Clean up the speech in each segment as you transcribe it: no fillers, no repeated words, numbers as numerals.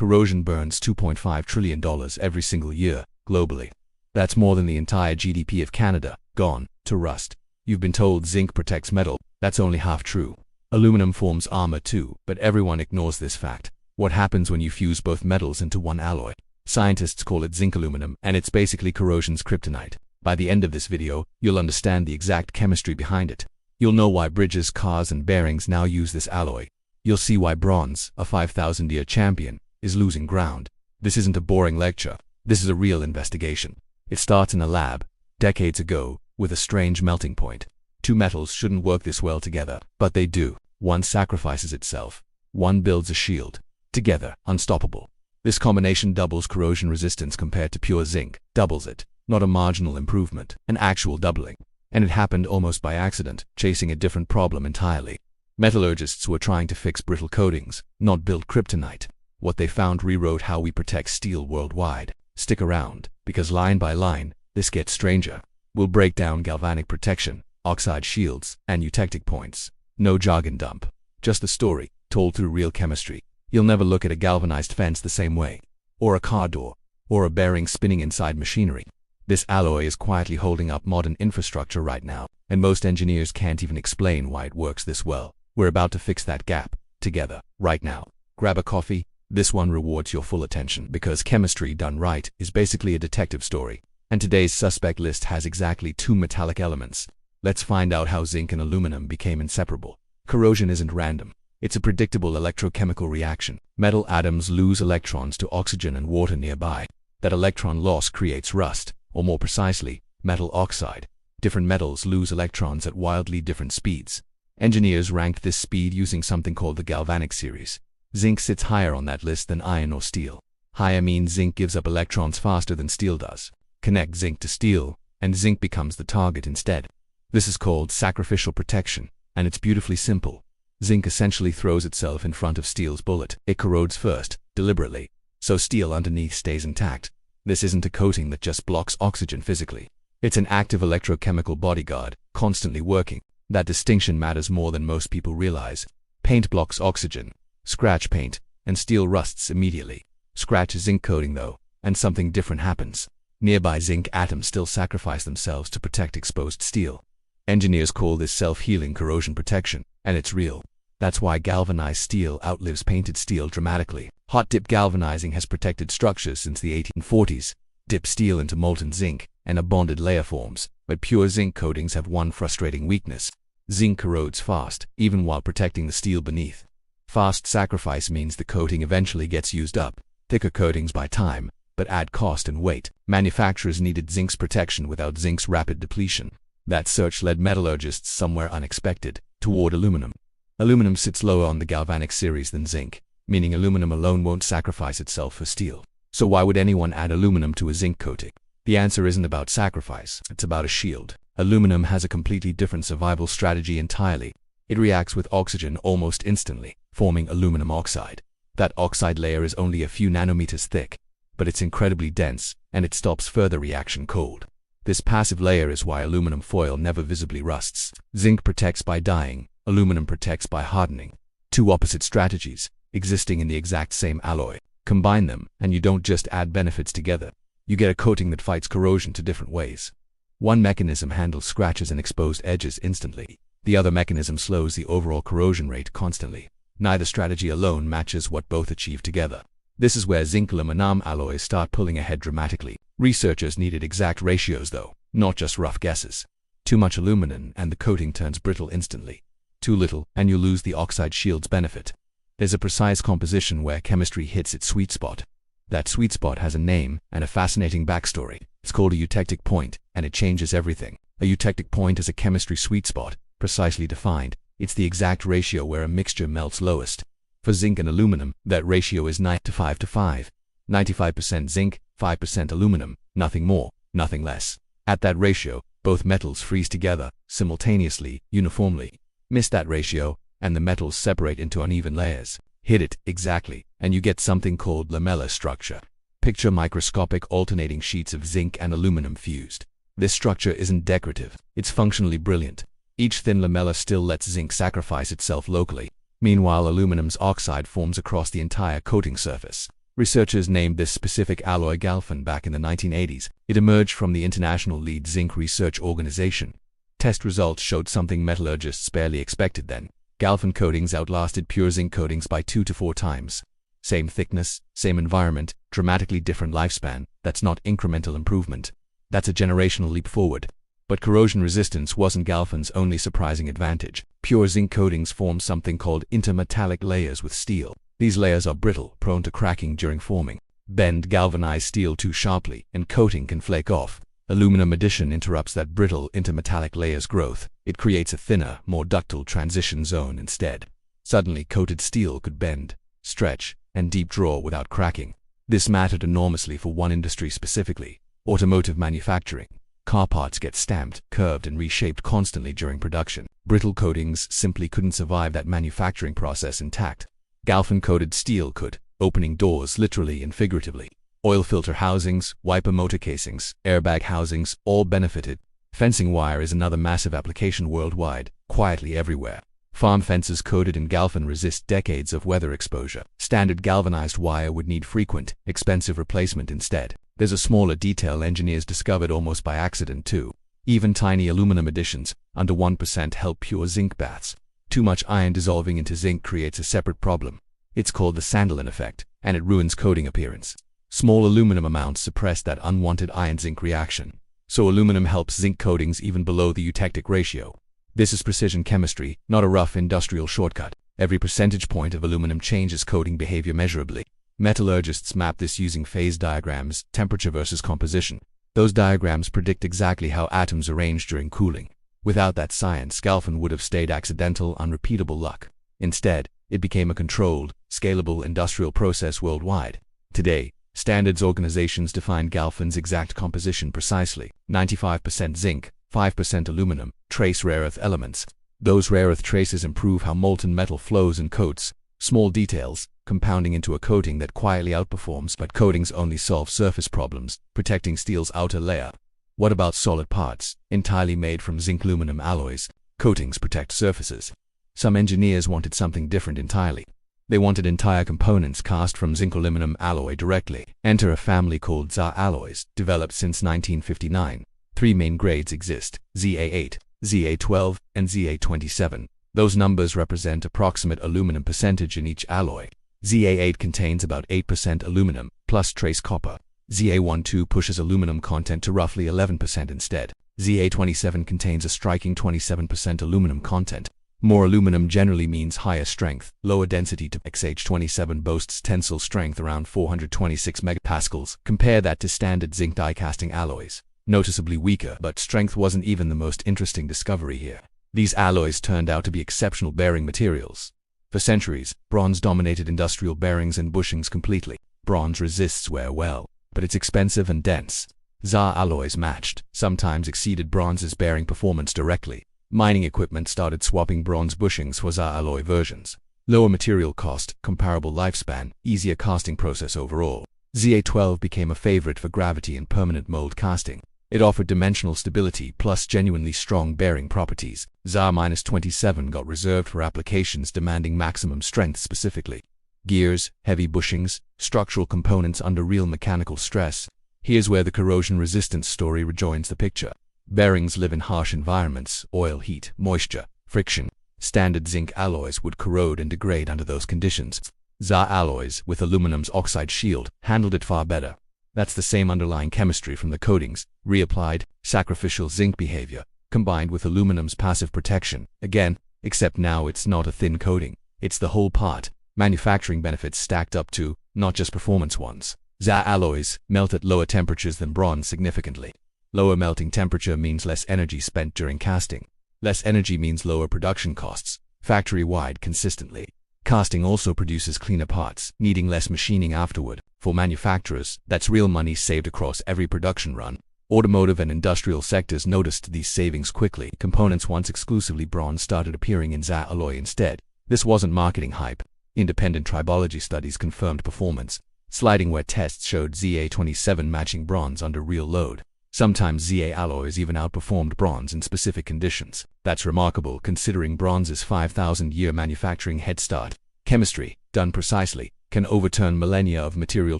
Corrosion burns $2.5 trillion every single year, globally. That's more than the entire GDP of Canada, gone to rust. You've been told zinc protects metal. That's only half true. Aluminum forms armor too, but everyone ignores this fact. What happens when you fuse both metals into one alloy? Scientists call it Zinc-Aluminum, and it's basically corrosion's kryptonite. By the end of this video, you'll understand the exact chemistry behind it. You'll know why bridges, cars, and bearings now use this alloy. You'll see why bronze, a 5,000-year champion, is losing ground. This isn't a boring lecture. This is a real investigation. It starts in a lab, decades ago, with a strange melting point. Two metals shouldn't work this well together, but they do. One sacrifices itself. One builds a shield. Together, unstoppable. This combination doubles corrosion resistance compared to pure zinc. Doubles it. Not a marginal improvement, an actual doubling. And it happened almost by accident, chasing a different problem entirely. Metallurgists were trying to fix brittle coatings, not build kryptonite. What they found rewrote how we protect steel worldwide. Stick around, because line by line, this gets stranger. We'll break down galvanic protection, oxide shields, and eutectic points. No jargon dump. Just the story, told through real chemistry. You'll never look at a galvanized fence the same way. Or a car door. Or a bearing spinning inside machinery. This alloy is quietly holding up modern infrastructure right now, and most engineers can't even explain why it works this well. We're about to fix that gap, together, right now. Grab a coffee. This one rewards your full attention, because chemistry done right is basically a detective story. And today's suspect list has exactly two metallic elements. Let's find out how zinc and aluminum became inseparable. Corrosion isn't random. It's a predictable electrochemical reaction. Metal atoms lose electrons to oxygen and water nearby. That electron loss creates rust, or more precisely, metal oxide. Different metals lose electrons at wildly different speeds. Engineers ranked this speed using something called the galvanic series. Zinc sits higher on that list than iron or steel. Higher means zinc gives up electrons faster than steel does. Connect zinc to steel, and zinc becomes the target instead. This is called sacrificial protection, and it's beautifully simple. Zinc essentially throws itself in front of steel's bullet. It corrodes first, deliberately, so steel underneath stays intact. This isn't a coating that just blocks oxygen physically. It's an active electrochemical bodyguard, constantly working. That distinction matters more than most people realize. Paint blocks oxygen. Scratch paint, and steel rusts immediately. Scratch a zinc coating though, and something different happens. Nearby zinc atoms still sacrifice themselves to protect exposed steel. Engineers call this self-healing corrosion protection, and it's real. That's why galvanized steel outlives painted steel dramatically. Hot dip galvanizing has protected structures since the 1840s. Dip steel into molten zinc, and a bonded layer forms, but pure zinc coatings have one frustrating weakness. Zinc corrodes fast, even while protecting the steel beneath. Fast sacrifice means the coating eventually gets used up. Thicker coatings buy time, but add cost and weight. Manufacturers needed zinc's protection without zinc's rapid depletion. That search led metallurgists somewhere unexpected, toward aluminum. Aluminum sits lower on the galvanic series than zinc, meaning aluminum alone won't sacrifice itself for steel. So why would anyone add aluminum to a zinc coating? The answer isn't about sacrifice, it's about a shield. Aluminum has a completely different survival strategy entirely. It reacts with oxygen almost instantly, forming aluminum oxide. That oxide layer is only a few nanometers thick, but it's incredibly dense, and it stops further reaction cold. This passive layer is why aluminum foil never visibly rusts. Zinc protects by dying, aluminum protects by hardening. Two opposite strategies, existing in the exact same alloy. Combine them, and you don't just add benefits together. You get a coating that fights corrosion two different ways. One mechanism handles scratches and exposed edges instantly. The other mechanism slows the overall corrosion rate constantly. Neither strategy alone matches what both achieve together. This is where zinc-aluminum alloys start pulling ahead dramatically. Researchers needed exact ratios though, not just rough guesses. Too much aluminum and the coating turns brittle instantly. Too little, and you lose the oxide shield's benefit. There's a precise composition where chemistry hits its sweet spot. That sweet spot has a name and a fascinating backstory. It's called a eutectic point, and it changes everything. A eutectic point is a chemistry sweet spot, precisely defined. It's the exact ratio where a mixture melts lowest. For zinc and aluminum, that ratio is 9:5 to 5. 95% zinc, 5% aluminum, nothing more, nothing less. At that ratio, both metals freeze together, simultaneously, uniformly. Miss that ratio, and the metals separate into uneven layers. Hit it, exactly, and you get something called lamellar structure. Picture microscopic alternating sheets of zinc and aluminum fused. This structure isn't decorative, it's functionally brilliant. Each thin lamella still lets zinc sacrifice itself locally. Meanwhile, aluminum's oxide forms across the entire coating surface. Researchers named this specific alloy Galfan back in the 1980s. It emerged from the international lead zinc research organization. Test results showed something metallurgists barely expected then. Galfan coatings outlasted pure zinc coatings by 2 to 4 times. Same thickness, same environment, dramatically different lifespan. That's not incremental improvement. That's a generational leap forward. But corrosion resistance wasn't Galfan's only surprising advantage. Pure zinc coatings form something called intermetallic layers with steel. These layers are brittle, prone to cracking during forming. Bend galvanized steel too sharply, and coating can flake off. Aluminum addition interrupts that brittle intermetallic layer's growth. It creates a thinner, more ductile transition zone instead. Suddenly, coated steel could bend, stretch, and deep draw without cracking. This mattered enormously for one industry specifically: automotive manufacturing. Car parts get stamped, curved, and reshaped constantly during production. Brittle coatings simply couldn't survive that manufacturing process intact. Galfan-coated steel could, opening doors literally and figuratively. Oil filter housings, wiper motor casings, airbag housings, all benefited. Fencing wire is another massive application worldwide, quietly everywhere. Farm fences coated in Galfan resist decades of weather exposure. Standard galvanized wire would need frequent, expensive replacement instead. There's a smaller detail engineers discovered almost by accident too. Even tiny aluminum additions, under 1%, help pure zinc baths. Too much iron dissolving into zinc creates a separate problem. It's called the Sandelin effect, and it ruins coating appearance. Small aluminum amounts suppress that unwanted iron-zinc reaction. So aluminum helps zinc coatings even below the eutectic ratio. This is precision chemistry, not a rough industrial shortcut. Every percentage point of aluminum changes coating behavior measurably. Metallurgists map this using phase diagrams, temperature versus composition. Those diagrams predict exactly how atoms arrange during cooling. Without that science, Galfan would have stayed accidental, unrepeatable luck. Instead, it became a controlled, scalable industrial process worldwide. Today, standards organizations define Galfan's exact composition precisely: 95% zinc, 5% aluminum, trace rare earth elements. Those rare earth traces improve how molten metal flows and coats. Small details, compounding into a coating that quietly outperforms, but coatings only solve surface problems, protecting steel's outer layer. What about solid parts, entirely made from zinc-aluminum alloys? Coatings protect surfaces. Some engineers wanted something different entirely. They wanted entire components cast from zinc-aluminum alloy directly. Enter a family called ZA alloys, developed since 1959. 3 main grades exist: ZA8, ZA12, and ZA27. Those numbers represent approximate aluminum percentage in each alloy. ZA8 contains about 8% aluminum, plus trace copper. ZA12 pushes aluminum content to roughly 11% instead. ZA27 contains a striking 27% aluminum content. More aluminum generally means higher strength, lower density too. XH27 boasts tensile strength around 426 megapascals. Compare that to standard zinc die-casting alloys. Noticeably weaker, but strength wasn't even the most interesting discovery here. These alloys turned out to be exceptional bearing materials. For centuries, bronze dominated industrial bearings and bushings completely. Bronze resists wear well, but it's expensive and dense. ZA alloys matched, sometimes exceeded bronze's bearing performance directly. Mining equipment started swapping bronze bushings for ZA alloy versions. Lower material cost, comparable lifespan, easier casting process overall. ZA12 became a favorite for gravity and permanent mold casting. It offered dimensional stability plus genuinely strong bearing properties. ZA-27 got reserved for applications demanding maximum strength specifically. Gears, heavy bushings, structural components under real mechanical stress. Here's where the corrosion resistance story rejoins the picture. Bearings live in harsh environments: oil, heat, moisture, friction. Standard zinc alloys would corrode and degrade under those conditions. ZA alloys, with aluminum's oxide shield, handled it far better. That's the same underlying chemistry from the coatings, reapplied, sacrificial zinc behavior, combined with aluminum's passive protection. Again, except now it's not a thin coating, it's the whole part. Manufacturing benefits stacked up to, not just performance ones. ZA alloys melt at lower temperatures than bronze significantly. Lower melting temperature means less energy spent during casting. Less energy means lower production costs, factory-wide consistently. Casting also produces cleaner parts, needing less machining afterward. For manufacturers, that's real money saved across every production run. Automotive and industrial sectors noticed these savings quickly. Components once exclusively bronze started appearing in ZA alloy instead. This wasn't marketing hype. Independent tribology studies confirmed performance. Sliding wear tests showed ZA27 matching bronze under real load. Sometimes ZA alloys even outperformed bronze in specific conditions. That's remarkable considering bronze's 5,000-year manufacturing head start. Chemistry, done precisely, can overturn millennia of material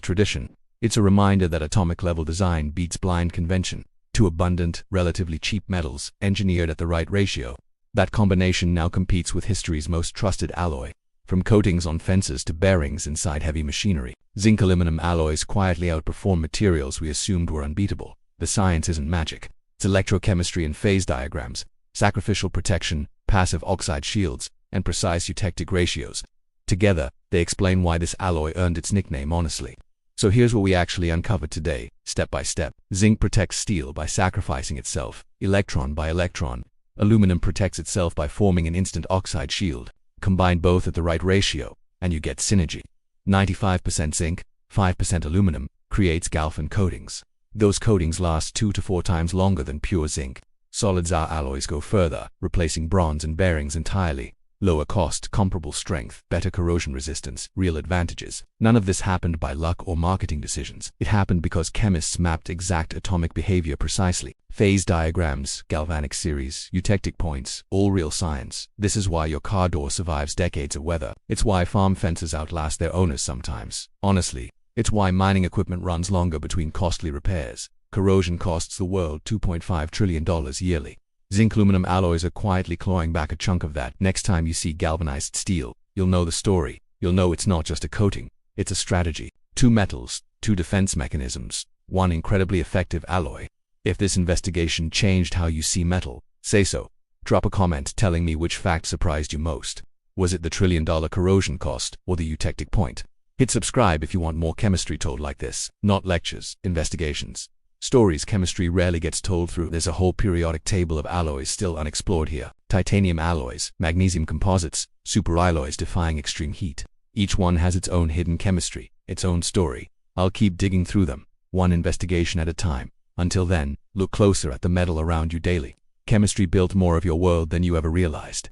tradition. It's a reminder that atomic-level design beats blind convention. Two abundant, relatively cheap metals, engineered at the right ratio. That combination now competes with history's most trusted alloy. From coatings on fences to bearings inside heavy machinery, zinc-aluminum alloys quietly outperform materials we assumed were unbeatable. The science isn't magic. It's electrochemistry and phase diagrams, sacrificial protection, passive oxide shields, and precise eutectic ratios. Together, they explain why this alloy earned its nickname honestly. So here's what we actually uncovered today, step by step. Zinc protects steel by sacrificing itself, electron by electron. Aluminum protects itself by forming an instant oxide shield. Combine both at the right ratio, and you get synergy. 95% zinc, 5% aluminum, creates Galfan coatings. Those coatings last 2 to 4 times longer than pure zinc. Solid ZA alloys go further, replacing bronze and bearings entirely. Lower cost, comparable strength, better corrosion resistance, real advantages. None of this happened by luck or marketing decisions. It happened because chemists mapped exact atomic behavior precisely. Phase diagrams, galvanic series, eutectic points, all real science. This is why your car door survives decades of weather. It's why farm fences outlast their owners sometimes. Honestly, it's why mining equipment runs longer between costly repairs. Corrosion costs the world $2.5 trillion yearly. Zinc-aluminum alloys are quietly clawing back a chunk of that. Next time you see galvanized steel, you'll know the story. You'll know it's not just a coating, it's a strategy. 2 metals, 2 defense mechanisms, 1 incredibly effective alloy. If this investigation changed how you see metal, say so. Drop a comment telling me which fact surprised you most. Was it the $1 trillion corrosion cost or the eutectic point? Hit subscribe if you want more chemistry told like this. Not lectures, investigations. Stories chemistry rarely gets told through. There's a whole periodic table of alloys still unexplored here. Titanium alloys, magnesium composites, superalloys defying extreme heat. Each one has its own hidden chemistry, its own story. I'll keep digging through them, one investigation at a time. Until then, look closer at the metal around you daily. Chemistry built more of your world than you ever realized.